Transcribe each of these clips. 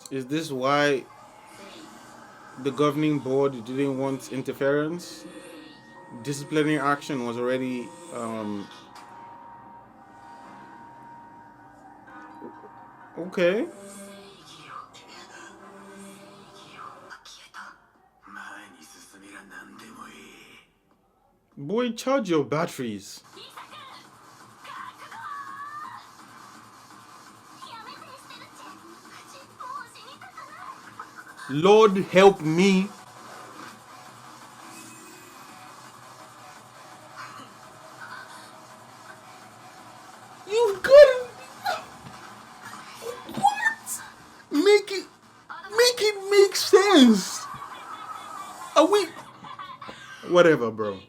Is this why the governing board didn't want interference? Disciplinary action was already okay. Boy, charge your batteries. Lord help me. You've got to what? Make it make sense. Are we whatever, bro?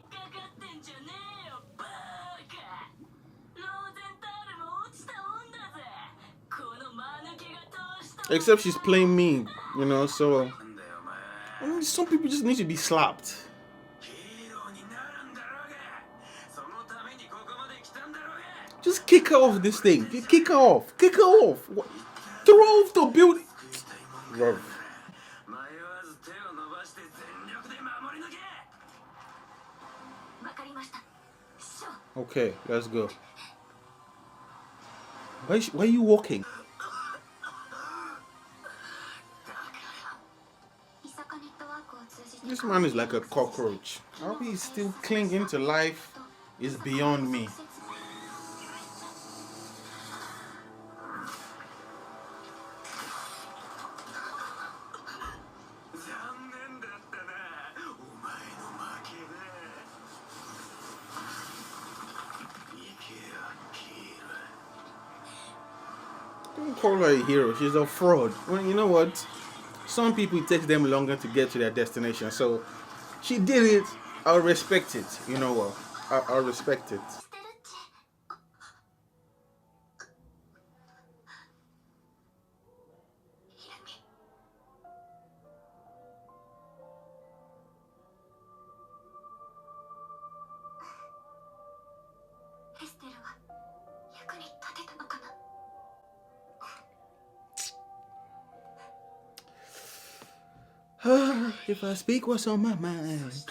Except she's playing me, so I mean, some people just need to be slapped. Just kick her off this thing. Kick her off. Kick her off. What? Throw off the building. Bro. Okay, let's go. Why are you walking? This man is like a cockroach. How he's still clinging to life is beyond me. Don't call her a hero. She's a fraud. Well, you know what? Some people, it takes them longer to get to their destination. So she did it. I'll respect it. You know what? I'll respect it. If I speak what's on my mind.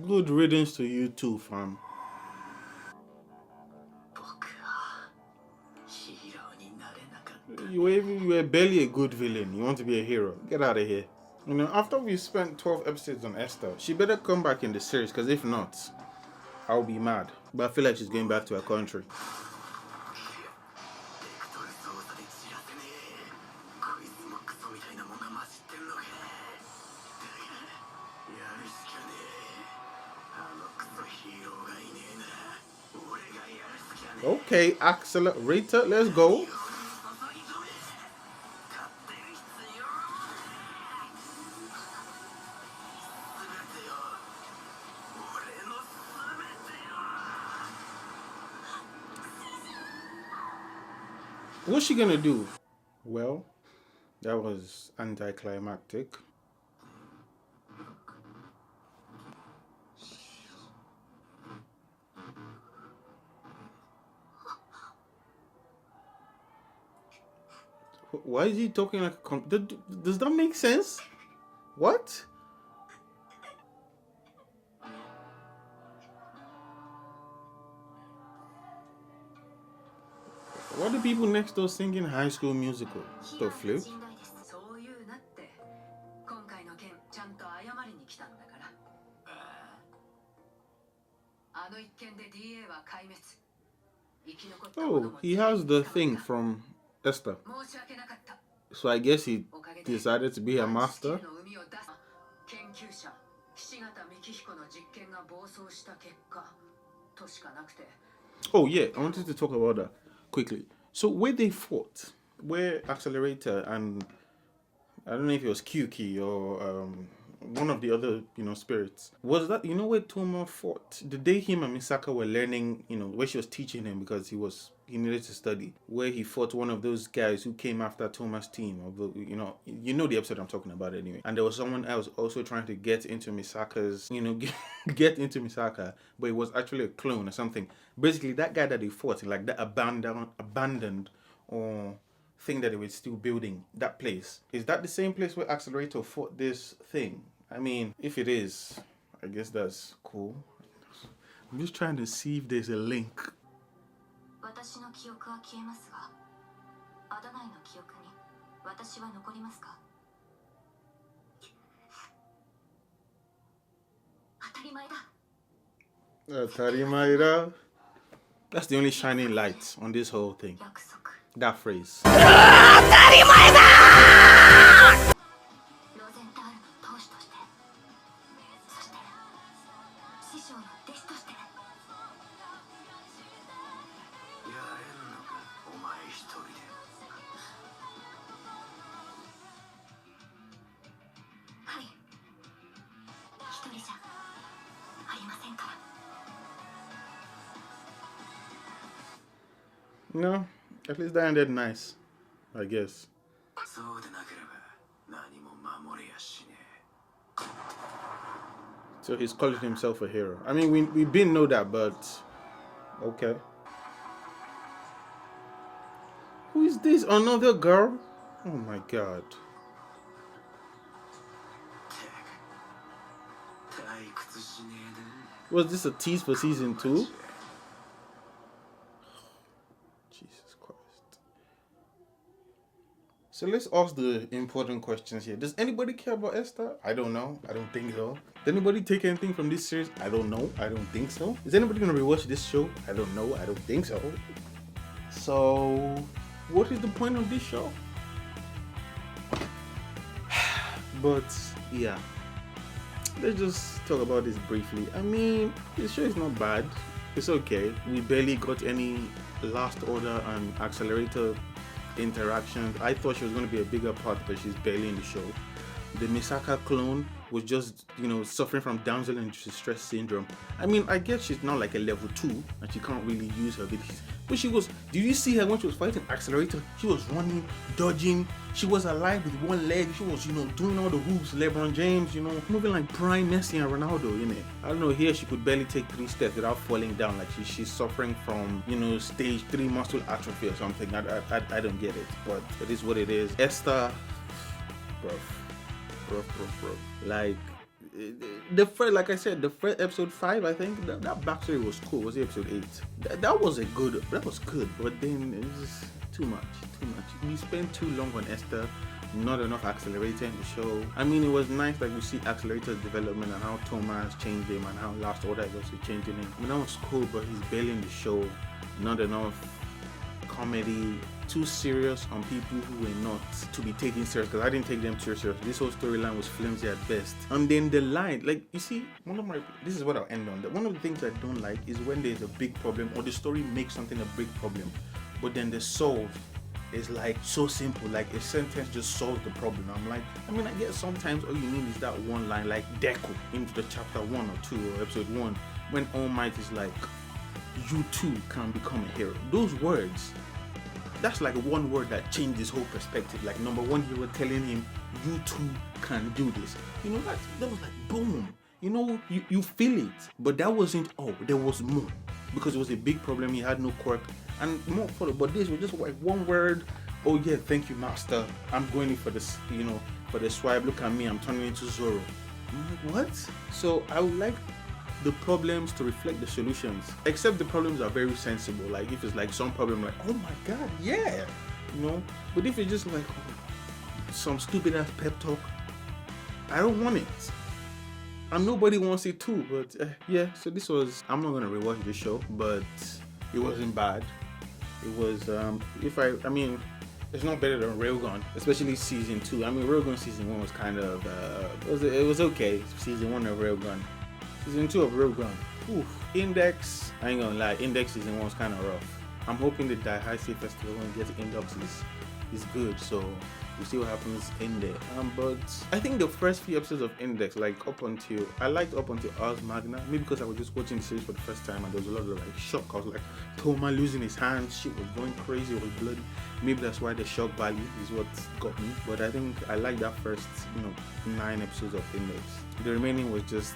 Good riddance to you too, fam. You were barely a good villain. You want to be a hero. Get out of here. After we spent 12 episodes on Esther, she better come back in the series, because if not, I'll be mad. But I feel like she's going back to her country. Okay, Accelerator, let's go. What's she gonna do? Well, that was anticlimactic. Why is he talking like a does that make sense? What? What are people next door singing High School Musical? The flip? Oh, he has the thing from Esther. So I guess he decided to be a master. Oh yeah, I wanted to talk about that quickly. So where they fought, where Accelerator and I don't know if it was Kyuki or one of the other spirits, was that where Toma fought the day him and Misaka were learning, where she was teaching him because he was he needed to study, where he fought one of those guys who came after Thomas' team. You know the episode I'm talking about anyway. And there was someone else also trying to get into Misaka's, get into Misaka, but it was actually a clone or something. Basically, that guy that he fought, like that abandoned or thing that they were still building, that place. Is that the same place where Accelerator fought this thing? I mean, if it is, I guess that's cool. I'm just trying to see if there's a link. Tarimaira. That's the only shining light on this whole thing. That phrase. No, at least that ended nice, I guess. So he's calling himself a hero. I mean, we didn't know that, but okay. Who is this? Another girl? Oh my god. Was this a tease for season 2? Jesus Christ. So let's ask the important questions here. Does anybody care about Esther? I don't know. I don't think so. Does anybody take anything from this series? I don't know. I don't think so. Is anybody going to rewatch this show? I don't know. I don't think so. So, what is the point of this show? But, yeah. Let's just talk about this briefly. I mean, this show is not bad. It's okay. We barely got any Last Order and Accelerator interactions. I thought she was going to be a bigger part, but she's barely in the show. The Misaka clone was just, suffering from damsel in distress syndrome. I mean, I guess she's now like a level 2 and she can't really use her abilities. But she was, did you see her when she was fighting Accelerator? She was running, dodging. She was alive with one leg. She was, doing all the hoops, LeBron James, moving like prime Messi and Ronaldo, I don't know, here she could barely take 3 steps without falling down. Like she's suffering from, stage 3 muscle atrophy or something. I don't get it, but it is what it is. Esther, bro. Like the first, like I said, the first episode 5, I think that backstory was cool. Was it episode 8? That was good, but then it was just too much. We spent too long on Esther, not enough Accelerator in the show. I mean, it was nice that we see Accelerator's development and how Thomas changed him and how Last Order is also changing him. I mean, that was cool, but he's barely in the show. Not enough comedy, too serious on people who were not to be taken serious, because I didn't take them too serious. This whole storyline was flimsy at best. And then the line, like, you see, this is what I'll end on. One of the things I don't like is when there's a big problem or the story makes something a big problem, but then the solve is like so simple, like a sentence just solves the problem. I'm like, I guess sometimes all you need is that one line, like Deku into the chapter 1 or 2 or episode 1, when All Might is like, you too can become a hero. Those words, that's like one word that changed his whole perspective. Like, number one, you were telling him, you too can do this. That was like boom. You feel it. But that wasn't all. There was more. Because it was a big problem. He had no quirk. And more for it. But this was just like one word. Oh yeah, thank you, master. I'm going in for this, for the swipe. Look at me, I'm turning into Zoro. I'm like, what? So I would like the problems to reflect the solutions, except the problems are very sensible. Like if it's like some problem, like, oh my god, yeah, but if it's just like some stupid ass pep talk, I don't want it, and nobody wants it too. But yeah, so this was, I'm not gonna rewatch this show, but it wasn't bad. It was it's not better than Railgun, especially season 2. Railgun season 1 was kind of it was okay. Season 1 of Railgun. Season 2 of Railgun. Index, I ain't gonna lie, Index season 1 was kind of rough. I'm hoping the Daihachi Festival when we get to Index is good, so We'll see what happens in there. But I think the first few episodes of Index, like I liked up until Ars Magna, maybe because I was just watching the series for the first time and there was a lot of like shock. I was like, Toma losing his hand, shit was going crazy, it was bloody. Maybe that's why the shock value is what got me. But I think I like that first, 9 episodes of Index. The remaining was just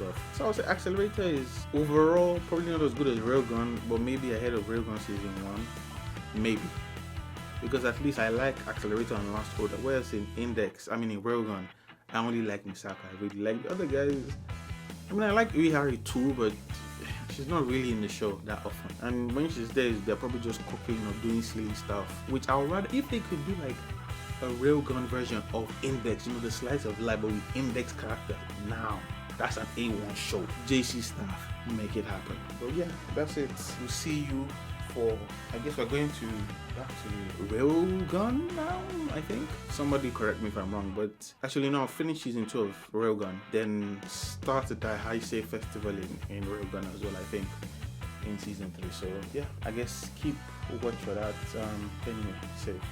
rough. So I would say Accelerator is overall probably not as good as Railgun, but maybe ahead of Railgun season 1. Maybe. Because at least I like Accelerator and Last Order, whereas in Railgun, I only like Misaka. I really like the other guys. I like Uehari too, but she's not really in the show that often. And when she's there, they're probably just cooking or doing silly stuff. Which I would rather, if they could do like a Railgun version of Index, the slice of life, but with Index character. Now, that's an A1 show. JC staff, make it happen. But yeah, that's it. We'll see you for, I guess we're going back to Railgun now, I think. Somebody correct me if I'm wrong, but actually no, finish season 2 of Railgun, then start the Heisei festival in Railgun as well, I think, in season 3. So yeah, I guess keep watch for that. Anyway, safe.